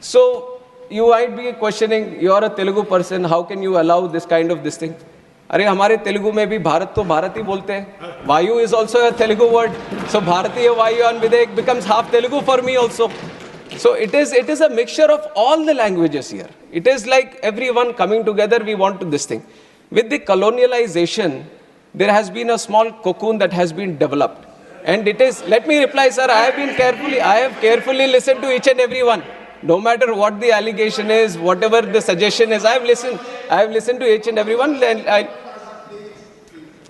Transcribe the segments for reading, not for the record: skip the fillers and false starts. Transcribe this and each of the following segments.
So you might be questioning, you are a Telugu person, how can you allow this kind of this thing? अरे हमारे तेलुगु में भी भारत तो भारत ही बोलते हैं. Vayu is also a Telugu word. So Bharatiya Vayu and Videk becomes half Telugu for me also. So it is a mixture of all the languages here. It is like everyone coming together, we want to this thing. With the colonialization, there has been a small cocoon that has been developed. And it is, let me reply, sir, I have carefully listened to each and every one. No matter what the allegation is, whatever the suggestion is, I have listened to each and every one,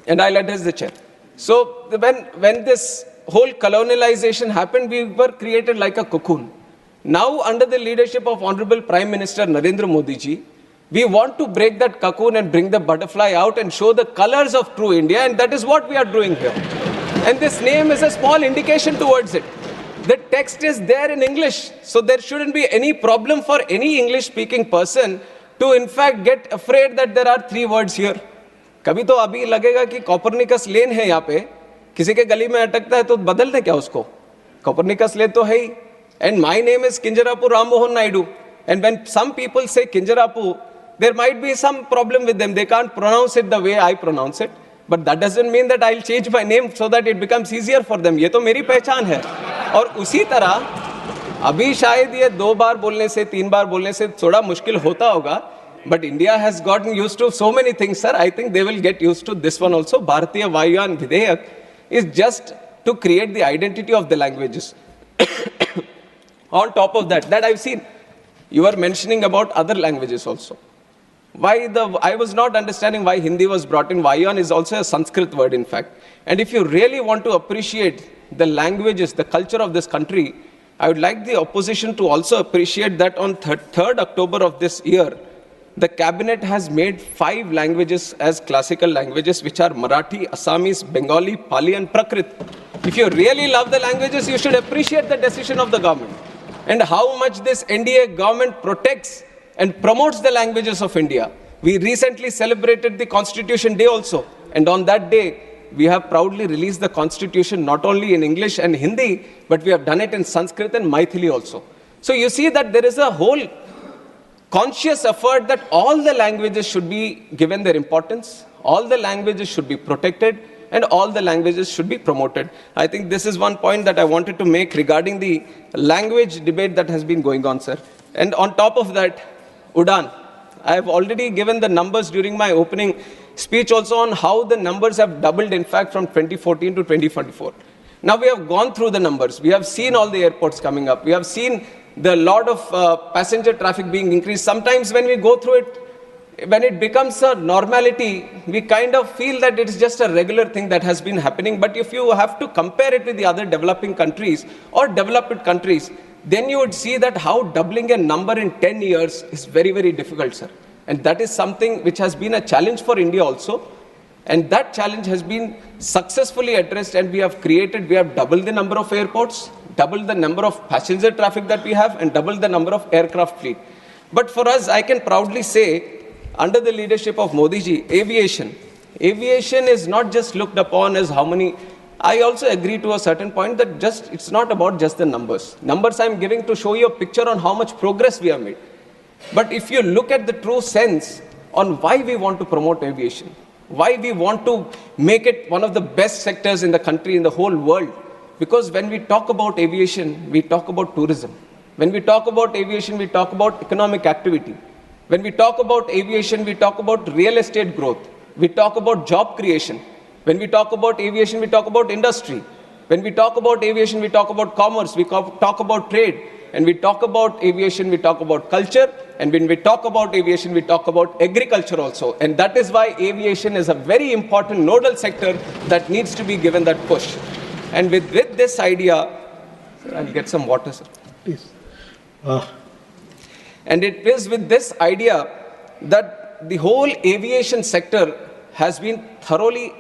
and I'll address the chair. So when this whole colonialization happened, we were created like a cocoon. Now, under the leadership of Honorable Prime Minister Narendra Modi ji, we want to break that cocoon and bring the butterfly out and show the colors of true India, and that is what we are doing here. And this name is a small indication towards it. The text is there in English, so there shouldn't be any problem for any English-speaking person to in fact get afraid that there are 3 words here. कभी तो अभी लगेगा कि Copernicus lane है यहाँ पे, किसी के गली में अटकता है तो बदल दे क्या उसको? कॉपरनिकस लेन तो है ही. And my name is Kinjarapu Ram Mohan Naidu. And when some people say Kinjarapu, there might be some problem with them. They can't pronounce it the way I pronounce it. But that doesn't mean that I'll change my name so that it becomes easier for them. ये तो मेरी पहचान है. और उसी तरह अभी शायद ये 2 बार बोलने से 3 बार बोलने से थोड़ा मुश्किल होता होगा. But India has gotten used to so many things, sir. I think they will get used to this one also. Bharatiya Vayu and Videyak is just to create the identity of the languages. On top of that I've seen, you were mentioning about other languages also. I was not understanding why Hindi was brought in. Vayan is also a Sanskrit word, in fact. And if you really want to appreciate the languages, the culture of this country, I would like the opposition to also appreciate that on 3rd October of this year, the cabinet has made 5 languages as classical languages, which are Marathi, Assamese, Bengali, Pali, and Prakrit. If you really love the languages, you should appreciate the decision of the government and how much this NDA government protects and promotes the languages of India. We recently celebrated the Constitution Day also. And on that day, we have proudly released the Constitution not only in English and Hindi, but we have done it in Sanskrit and Maithili also. So you see that there is a whole conscious effort that all the languages should be given their importance, all the languages should be protected, and all the languages should be promoted. I think this is one point that I wanted to make regarding the language debate that has been going on, sir. And on top of that, Udan. I have already given the numbers during my opening speech also on how the numbers have doubled, in fact, from 2014 to 2024. Now we have gone through the numbers. We have seen all the airports coming up. We have seen the lot of passenger traffic being increased. Sometimes when we go through it, when it becomes a normality, we kind of feel that it is just a regular thing that has been happening. But if you have to compare it with the other developing countries or developed countries, then you would see that how doubling a number in 10 years is very, very difficult, sir. And that is something which has been a challenge for India also. And that challenge has been successfully addressed, and we have doubled the number of airports, doubled the number of passenger traffic that we have, and doubled the number of aircraft fleet. But for us, I can proudly say, under the leadership of Modi ji, aviation is not just looked upon as how many. I also agree to a certain point that it's not about just the numbers. Numbers I'm giving to show you a picture on how much progress we have made. But if you look at the true sense on why we want to promote aviation, why we want to make it one of the best sectors in the country, in the whole world, because when we talk about aviation, we talk about tourism. When we talk about aviation, we talk about economic activity. When we talk about aviation, we talk about real estate growth. We talk about job creation. When we talk about aviation, we talk about industry. When we talk about aviation, we talk about commerce, we talk about trade. And we talk about aviation, we talk about culture. And when we talk about aviation, we talk about agriculture also. And that is why aviation is a very important nodal sector that needs to be given that push. And with this idea, sir, I'll get some water, sir. Please. And it is with this idea that the whole aviation sector has been thoroughly,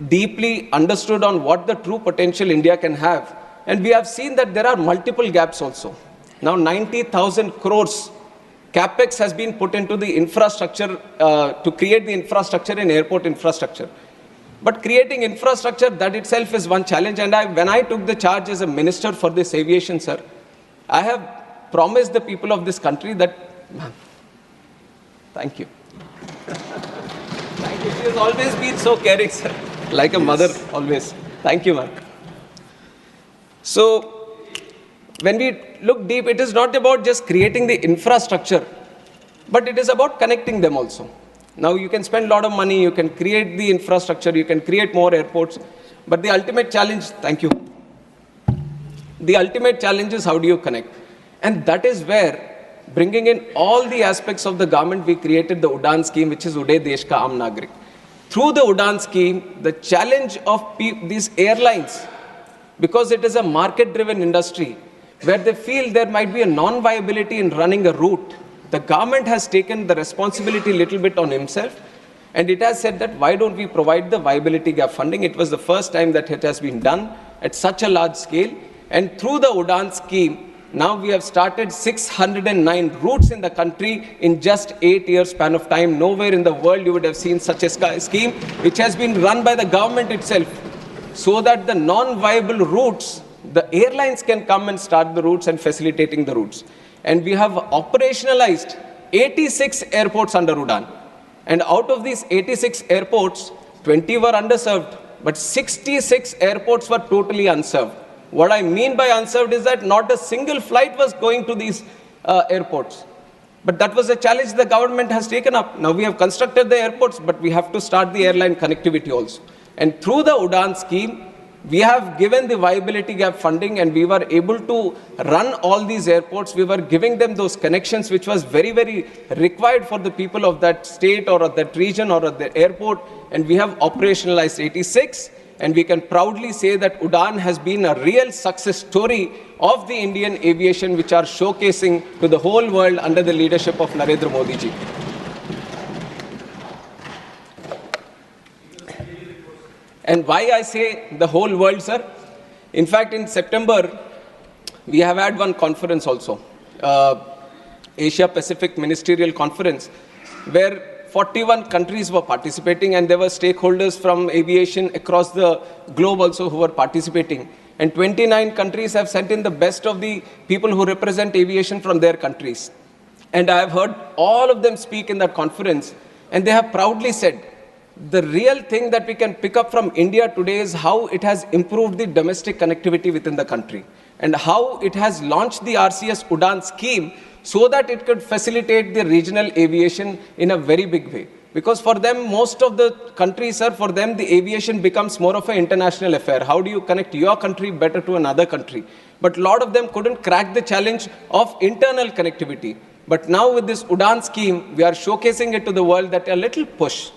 deeply understood on what the true potential India can have. And we have seen that there are multiple gaps also. Now 90,000 crores capex has been put into the infrastructure to create the infrastructure in airport infrastructure. But creating infrastructure, that itself is one challenge. And when I took the charge as a minister for this aviation, sir, I have promise the people of this country that, ma'am, thank you. Thank you. She has always been so caring, sir. Like a mother, always. Thank you, ma'am. So, when we look deep, it is not about just creating the infrastructure, but it is about connecting them also. Now, you can spend a lot of money, you can create the infrastructure, you can create more airports, but the ultimate challenge, thank you. The ultimate challenge is how do you connect? And that is where, bringing in all the aspects of the government, we created the UDAN scheme, which is Uday Desh Ka Aam Nagrik. Through the UDAN scheme, the challenge of these airlines, because it is a market-driven industry, where they feel there might be a non-viability in running a route, the government has taken the responsibility a little bit on himself, and it has said that why don't we provide the viability gap funding? It was the first time that it has been done at such a large scale. And through the UDAN scheme, now we have started 609 routes in the country in just 8 years span of time. Nowhere in the world you would have seen such a scheme, which has been run by the government itself, so that the non-viable routes, the airlines can come and start the routes and facilitating the routes. And we have operationalized 86 airports under UDAN. And out of these 86 airports, 20 were underserved, but 66 airports were totally unserved. What I mean by unserved is that not a single flight was going to these airports. But that was a challenge the government has taken up. Now we have constructed the airports, but we have to start the airline connectivity also. And through the UDAN scheme, we have given the viability gap funding, and we were able to run all these airports. We were giving them those connections, which was very, very required for the people of that state or of that region or of the airport. And we have operationalized 86. And we can proudly say that UDAN has been a real success story of the Indian aviation, which are showcasing to the whole world under the leadership of Narendra Modi ji. And why I say the whole world, sir? In fact, in September, we have had one conference also, Asia Pacific Ministerial Conference, where 41 countries were participating, and there were stakeholders from aviation across the globe also who were participating. And 29 countries have sent in the best of the people who represent aviation from their countries. And I have heard all of them speak in that conference, and they have proudly said, the real thing that we can pick up from India today is how it has improved the domestic connectivity within the country, and how it has launched the RCS UDAN scheme so that it could facilitate the regional aviation in a very big way. Because for them, most of the countries, sir, for them, the aviation becomes more of an international affair. How do you connect your country better to another country? But a lot of them couldn't crack the challenge of internal connectivity. But now with this UDAN scheme, we are showcasing it to the world that a little push,